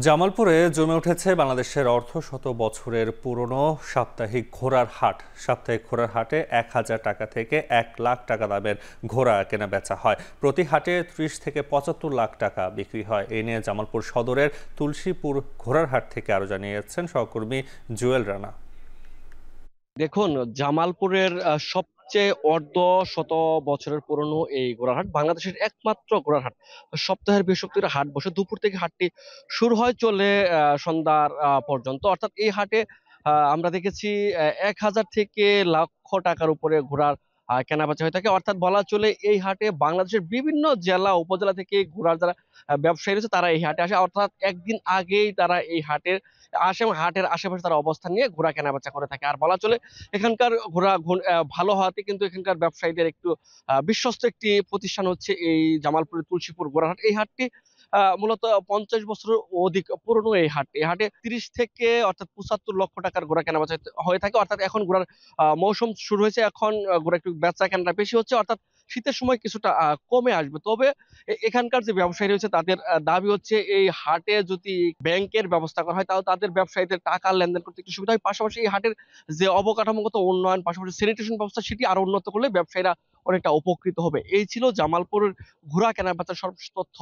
জামালপুরে জমে উঠেছে বাংলাদেশের অর্ধশত বছরের পুরনো সাপ্তাহিক ঘোড়ার হাট। সাপ্তাহিক ঘোড়ার হাটে ১,০০০ টাকা থেকে ১,০০,০০০ টাকা দামের ঘোড়া কেনা বেচা হয়। প্রতি হাটে ৩০ থেকে ৭৫ লাখ টাকা বিক্রি হয়। এ নিয়ে জামালপুর সদরের তুলসীপুর ঘোড়ার হাট থেকে আরো জানিয়েছেন সহকর্মী জুয়েল রানা। দেখুন, জামালপুরের সবচেয়ে অর্ধ শত বছরের পুরনো এই ঘোড়ার হাট বাংলাদেশের একমাত্র ঘোড়ার হাট। সপ্তাহের বৃহস্পতিবার হাট বসে, দুপুর থেকে হাটটি শুরু হয়, চলে সন্ধ্যার পর্যন্ত। অর্থাৎ এই হাটে আমরা দেখেছি ১,০০০ থেকে লক্ষ টাকার উপরে ঘোড়ার কেনা বেচা হয়ে থাকে। অর্থাৎ বলা চলে এই হাটে বাংলাদেশের বিভিন্ন জেলা উপজেলা থেকে ঘোড়ার যারা ব্যবসায়ী রয়েছে তারা এই হাটে আসে। অর্থাৎ একদিন আগেই তারা এই হাটের আসে এবং হাটের আশেপাশে তারা অবস্থান নিয়ে ঘোড়া কেনা বেচা করে থাকে। আর বলা চলে এখানকার ঘোড়া ভালো হওয়াতে কিন্তু এখানকার ব্যবসায়ীদের একটু বিশ্বস্ত একটি প্রতিষ্ঠান হচ্ছে এই জামালপুরের তুলসীপুর ঘোড়ার হাট। এই হাটটি মূলত ৫০ বছরের অধিক পুরনো। এই হাট, এই হাটে ৩০ থেকে অর্থাৎ ৭৫ লক্ষ টাকার ঘোড়া কেনা বেচা হয়ে থাকে। অর্থাৎ এখন ঘোড়ার মৌসুম শুরু হয়েছে, এখন ঘোড়া একটু বেচা কেনাটা বেশি হচ্ছে। অর্থাৎ শীতের সময় কিছুটা কমে আসবে। তবে এখানকার যে ব্যবসায়ী রয়েছে তাদের দাবি হচ্ছে এই হাটে যদি ব্যাংকের ব্যবস্থা করা হয় তাহলে তাদের ব্যবসায়ীদের টাকা লেনদেন করতে একটু সুবিধা হয়। পাশাপাশি এই হাটের যে অবকাঠামোগত উন্নয়ন, পাশাপাশি স্যানিটেশন ব্যবস্থা সেটি আরো উন্নত করলে ব্যবসায়ীরা অনেকটা উপকৃত হবে। এই ছিল জামালপুরের ঘোড়া কেনা বেচার সর্বশেষ তথ্য।